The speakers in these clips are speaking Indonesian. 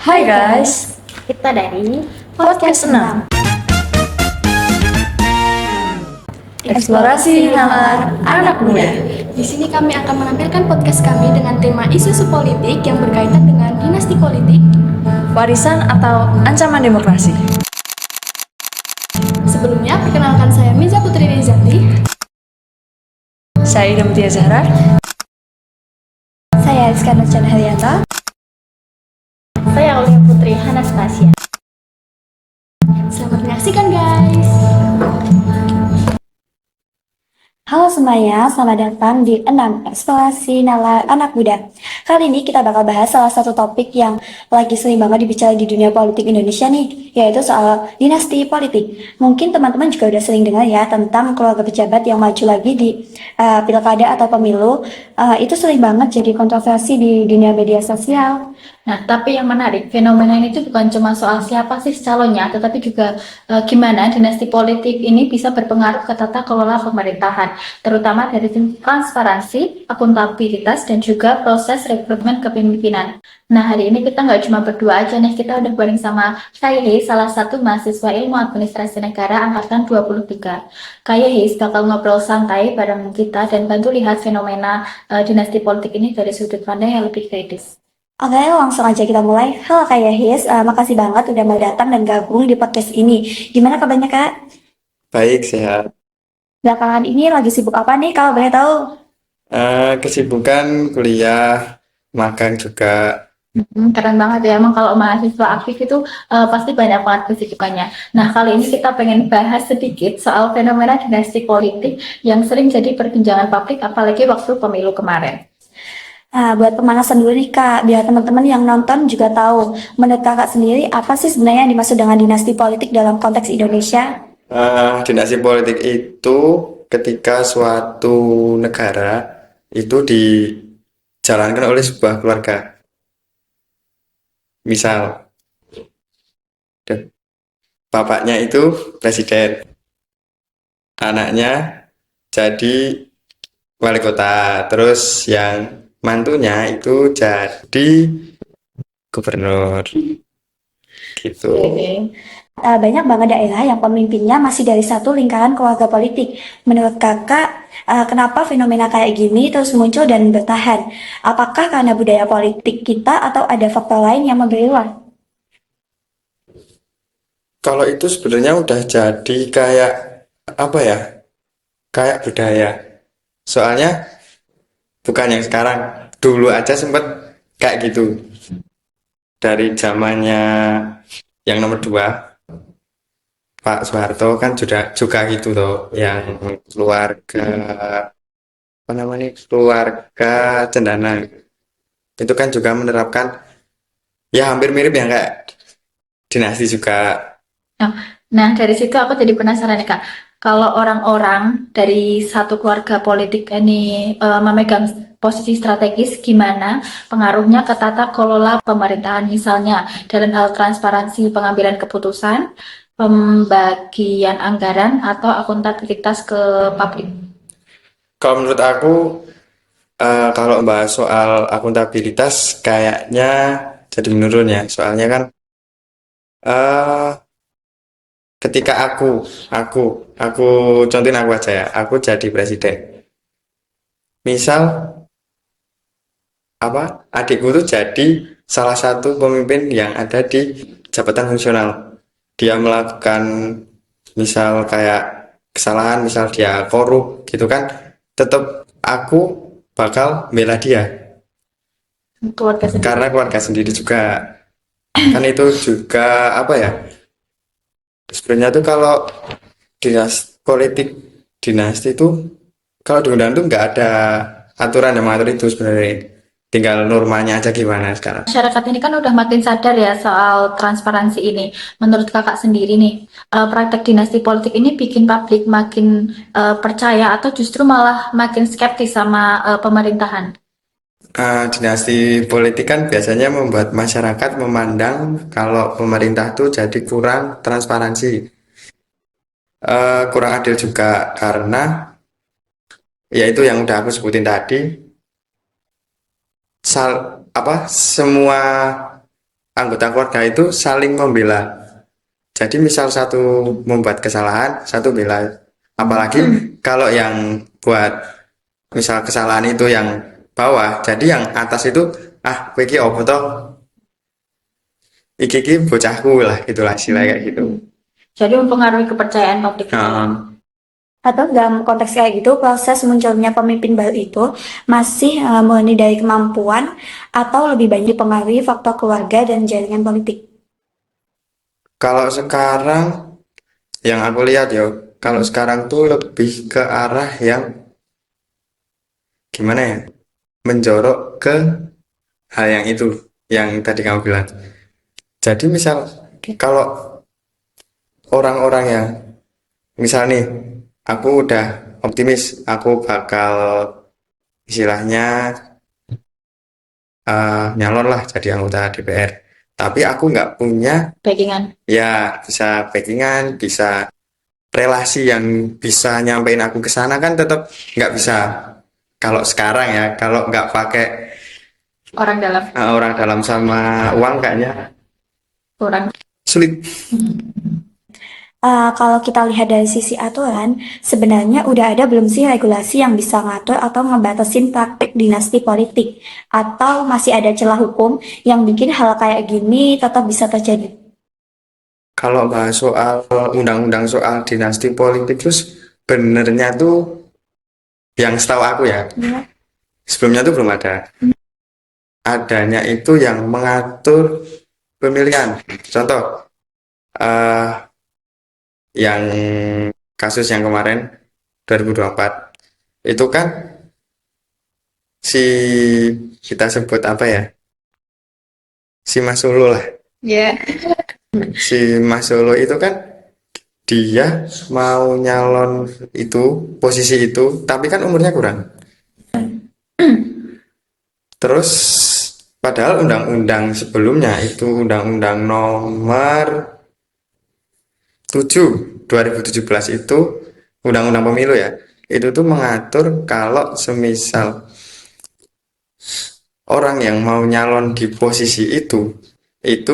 Hai guys, Kita dari podcast 6 Eksplorasi Nalar Anak Muda. Di sini kami akan menampilkan podcast kami dengan tema isu-isu politik yang berkaitan dengan dinasti politik. Warisan atau ancaman demokrasi. Sebelumnya, perkenalkan saya Miza Putri Rizati. Saya Ida Mutia Zahra. Saya Rizka Nurchan Herianta. Saya Aulia Putri Hanastasia. Selamat menyaksikan guys. Halo semuanya, selamat datang di 6 Eksplorasi Nalar Anak Muda. Kali ini kita bakal bahas salah satu topik yang lagi sering banget dibicarain di dunia politik Indonesia nih, yaitu soal dinasti politik. Mungkin teman-teman juga udah sering dengar ya tentang keluarga pejabat yang maju lagi di pilkada atau pemilu. Itu sering banget jadi kontroversi di dunia media sosial. Nah, tapi yang menarik, fenomena ini tuh bukan cuma soal siapa sih calonnya, tetapi juga gimana dinasti politik ini bisa berpengaruh ke tata kelola pemerintahan, terutama dari transparansi, akuntabilitas, dan juga proses rekrutmen kepemimpinan. Nah, hari ini kita nggak cuma berdua aja nih, kita udah bareng sama Kayhe, salah satu mahasiswa ilmu administrasi negara angkatan 23. Kayhe bakal ngobrol santai bareng kita dan bantu lihat fenomena dinasti politik ini dari sudut pandang yang lebih kritis. Oke, langsung aja kita mulai. Halo Kak Yahis, makasih banget udah mau datang dan gabung di podcast ini. Gimana kabarnya Kak? Baik, sehat. Belakangan ini lagi sibuk apa nih kalau boleh tahu? Kesibukan kuliah, magang juga. Keren banget ya, emang kalau mahasiswa aktif itu pasti banyak banget kesibukannya. Nah, kali ini kita pengen bahas sedikit soal fenomena dinasti politik yang sering jadi perbincangan publik, apalagi waktu pemilu kemarin. Nah, buat pemanasan dulu nih Kak, biar teman-teman yang nonton juga tahu. Menurut Kakak sendiri, apa sih sebenarnya yang dimaksud dengan dinasti politik dalam konteks Indonesia? Dinasti politik itu ketika suatu negara itu dijalankan oleh sebuah keluarga. Misal, bapaknya itu presiden, anaknya jadi wali kota, terus yang mantunya itu jadi gubernur, gitu. Banyak banget daerah yang pemimpinnya masih dari satu lingkaran keluarga politik. Menurut Kakak, kenapa fenomena kayak gini terus muncul dan bertahan? Apakah karena budaya politik kita atau ada faktor lain yang memberi ruang? Kalau itu sebenarnya udah jadi kayak apa ya? Kayak budaya. Soalnya bukan yang sekarang, dulu aja sempet kayak gitu. Dari zamannya yang nomor 2, Pak Soeharto kan juga gitu tuh, yang keluarga apa namanya, keluarga Cendana. Itu kan juga menerapkan ya hampir mirip yang kayak dinasti juga. Nah, dari situ aku jadi penasaran nih Kak, kalau orang-orang dari satu keluarga politik ini memegang posisi strategis, gimana pengaruhnya ke tata kelola pemerintahan, misalnya dalam hal transparansi pengambilan keputusan, pembagian anggaran, atau akuntabilitas ke publik? Kalau menurut aku, kalau bahas soal akuntabilitas kayaknya jadi menurun ya. Soalnya kan eh ketika aku contohin aku aja ya. Aku jadi presiden. Misal apa? Adikku tuh jadi salah satu pemimpin yang ada di jabatan fungsional. Dia melakukan misal kayak kesalahan, misal dia korup gitu kan, tetap aku bakal bela dia Keluarga sendiri. karena keluarga sendiri juga. Kan itu juga apa ya, sebenarnya tuh kalau politik dinasti itu kalau di undang tuh nggak ada aturan yang mengatur itu sebenarnya, tinggal normanya aja gimana sekarang. Masyarakat ini kan udah makin sadar ya soal transparansi ini. Menurut kakak sendiri nih, praktek dinasti politik ini bikin publik makin percaya atau justru malah makin skeptis sama pemerintahan? Dinasti politik kan biasanya membuat masyarakat memandang kalau pemerintah tuh jadi kurang transparansi, kurang adil juga karena ya itu yang udah aku sebutin tadi, semua anggota keluarga itu saling membela. Jadi misal satu membuat kesalahan, satu bela. Apalagi kalau yang buat misal kesalahan itu yang bawah, jadi yang atas itu kowe iki opo toh? Iki bocahku lah, itulah istilahnya kayak gitu. Jadi mempengaruhi kepercayaan publik. Heeh. Atau dalam konteks kayak gitu, proses munculnya pemimpin baru itu masih murni dari kemampuan atau lebih banyak dipengaruhi faktor keluarga dan jaringan politik. Kalau sekarang yang aku lihat ya, kalau sekarang tuh lebih ke arah yang gimana ya? Menjorok ke hal yang itu, yang tadi kamu bilang. Jadi misal kalau orang-orang yang misal nih, aku udah optimis, aku bakal istilahnya nyalon lah jadi anggota DPR. Tapi aku nggak punya Backingan. ya bisa backingan, bisa relasi yang bisa nyampein aku ke sana kan tetap nggak bisa. Kalau sekarang ya, kalau nggak pakai Orang dalam orang dalam sama uang kayaknya kurang. sulit. Kalau kita lihat dari sisi aturan, sebenarnya udah ada belum sih regulasi yang bisa ngatur atau ngebatasin praktik dinasti politik? Atau masih ada celah hukum yang bikin hal kayak gini tetap bisa terjadi? Kalau bahas soal undang-undang soal dinasti politik terus benernya tuh yang setahu aku ya, sebelumnya tuh belum ada. Adanya itu yang mengatur pemilihan. Contoh, eh yang kasus yang kemarin 2024 itu kan si kita sebut apa ya, si Mas Solo lah. Ya. Si Mas Solo itu kan dia mau nyalon itu posisi itu tapi kan umurnya kurang. Terus padahal undang-undang sebelumnya itu undang-undang nomor 7 2017 itu undang-undang pemilu ya. Itu tuh mengatur kalau semisal orang yang mau nyalon di posisi itu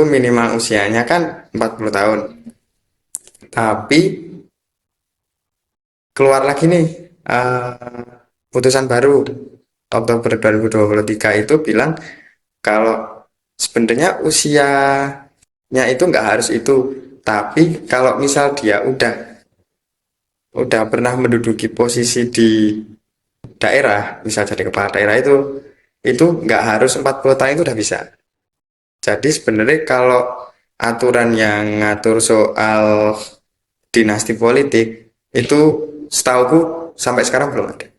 minimal usianya kan 40 tahun. Tapi keluar lagi nih putusan baru Oktober 2023 itu bilang kalau sebenarnya usianya itu nggak harus itu, tapi kalau misal dia udah pernah menduduki posisi di daerah, misal jadi kepala daerah itu nggak harus 40 tahun itu udah bisa. Jadi sebenarnya kalau aturan yang ngatur soal dinasti politik itu setauku sampai sekarang belum ada.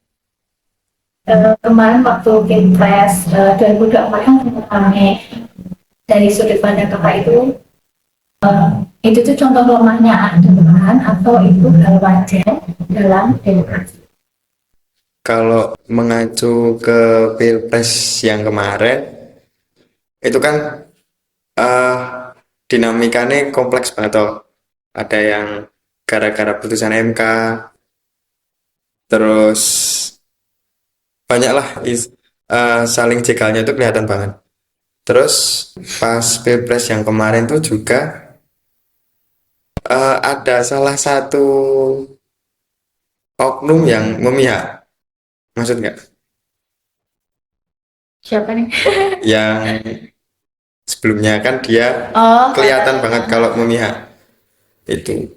Kemarin waktu Pilpres 2024 kan sempat rame dari sudut pandang kakak itu tuh contoh lemahnya aturan atau itu hal wajar dalam demokrasi. Kalau mengacu ke Pilpres yang kemarin itu kan dinamikanya kompleks banget toh. Ada yang gara-gara putusan MK, terus banyaklah saling jegalnya itu kelihatan banget. Terus pas Pilpres yang kemarin tuh juga ada salah satu oknum yang memihak, maksud nggak? Siapa nih? Yang sebelumnya kan dia Oh, kelihatan banget kalau memihak. Itu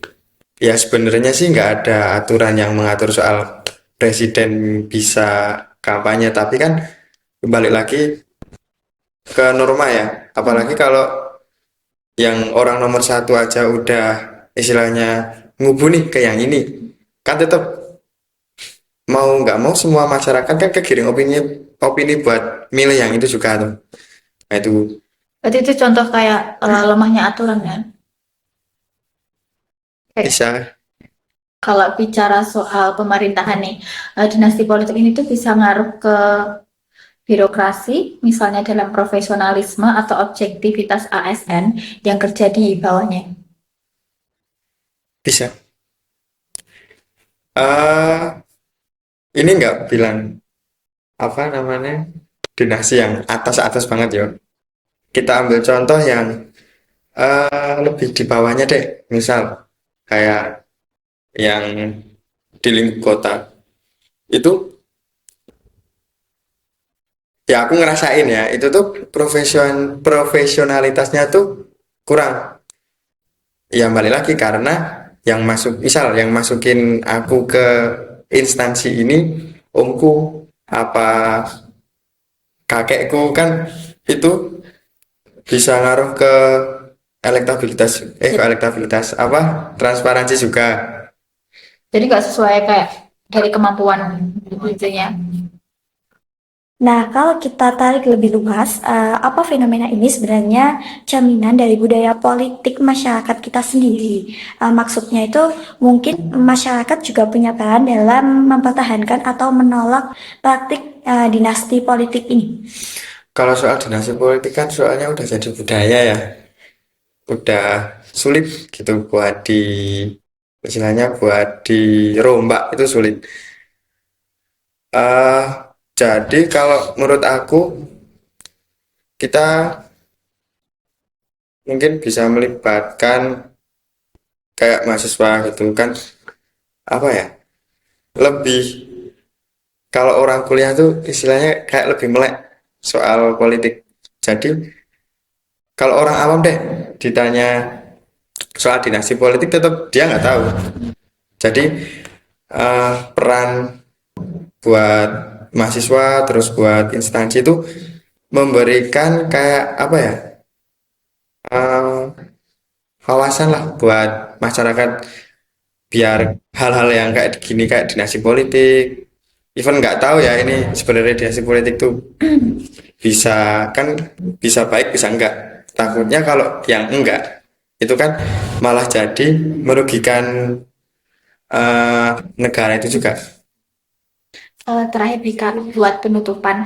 ya sebenarnya sih nggak ada aturan yang mengatur soal presiden bisa kampanye, tapi kan kembali lagi ke norma ya. Apalagi kalau yang orang nomor satu aja udah istilahnya ngubuni ke yang ini, kan tetap mau nggak mau semua masyarakat kan kegiring opini buat milih yang itu juga tuh. Nah itu berarti itu contoh kayak lemahnya aturan kan? bisa. Kalau bicara soal pemerintahan nih, dinasti politik ini tuh bisa ngaruh ke birokrasi, misalnya dalam profesionalisme atau objektivitas ASN yang kerja di bawahnya. Bisa. Ini nggak bilang apa namanya dinasti yang atas-atas banget ya. kita ambil contoh yang lebih di bawahnya deh, misal kayak yang di lingkup kota itu, ya aku ngerasain ya, itu tuh profesionalitasnya tuh kurang. Ya balik lagi karena yang masukin aku ke instansi ini omku apa kakekku kan, itu bisa ngaruh ke elektabilitas apa transparansi juga. Jadi nggak sesuai kayak dari kemampuan intinya. Nah, kalau kita tarik lebih luas, apa fenomena ini sebenarnya cerminan dari budaya politik masyarakat kita sendiri. Maksudnya itu mungkin masyarakat juga punya peran dalam mempertahankan atau menolak praktik dinasti politik ini. Kalau soal dinasti politik kan soalnya udah jadi budaya ya, udah sulit gitu buat istilahnya buat dirombak, itu sulit. eh jadi kalau menurut aku, kita mungkin bisa melibatkan kayak mahasiswa gitu kan, apa ya, lebih, kalau orang kuliah tuh istilahnya kayak lebih melek soal politik. Jadi kalau orang awam deh ditanya soal dinasti politik tetap dia nggak tahu. Jadi peran buat mahasiswa terus buat instansi itu memberikan kayak apa ya, eh, wawasan lah buat masyarakat, biar hal-hal yang kayak gini kayak dinasti politik, even nggak tahu ya ini sebenarnya dinasti politik tuh bisa kan, bisa baik bisa enggak. Takutnya kalau yang enggak itu kan malah jadi merugikan negara itu juga. Terakhir Bika, buat penutupan,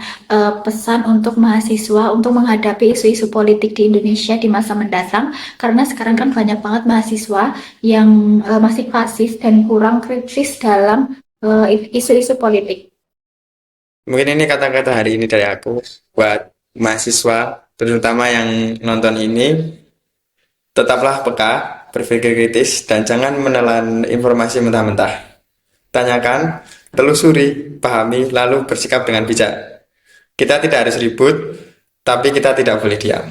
pesan untuk mahasiswa untuk menghadapi isu-isu politik di Indonesia di masa mendatang, karena sekarang kan banyak banget mahasiswa yang masih pasif dan kurang kritis dalam isu-isu politik. Mungkin ini kata-kata hari ini dari aku buat mahasiswa, terutama yang nonton ini, tetaplah peka, berpikir kritis, dan jangan menelan informasi mentah-mentah. Tanyakan, telusuri, pahami, lalu bersikap dengan bijak. Kita tidak harus ribut, tapi kita tidak boleh diam.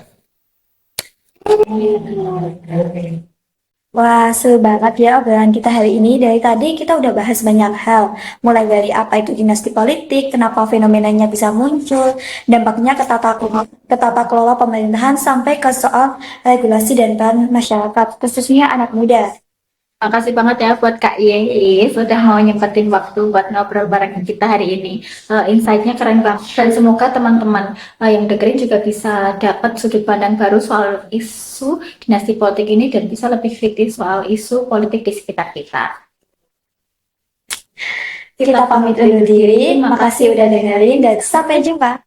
Wah, seru banget ya obrolan kita hari ini. Dari tadi kita udah bahas banyak hal. Mulai dari apa itu dinasti politik, kenapa fenomenanya bisa muncul, dampaknya ke tata kelola pemerintahan, sampai ke soal regulasi dan peran masyarakat, khususnya anak muda. Makasih banget ya buat Kak Yei sudah mau nyempetin waktu buat ngobrol bareng kita hari ini. Insight-nya keren banget dan semoga teman-teman yang dengerin juga bisa dapat sudut pandang baru soal isu dinasti politik ini dan bisa lebih kritis soal isu politik di sekitar kita. Kita pamit undur diri, makasih udah dengerin dan sampai jumpa.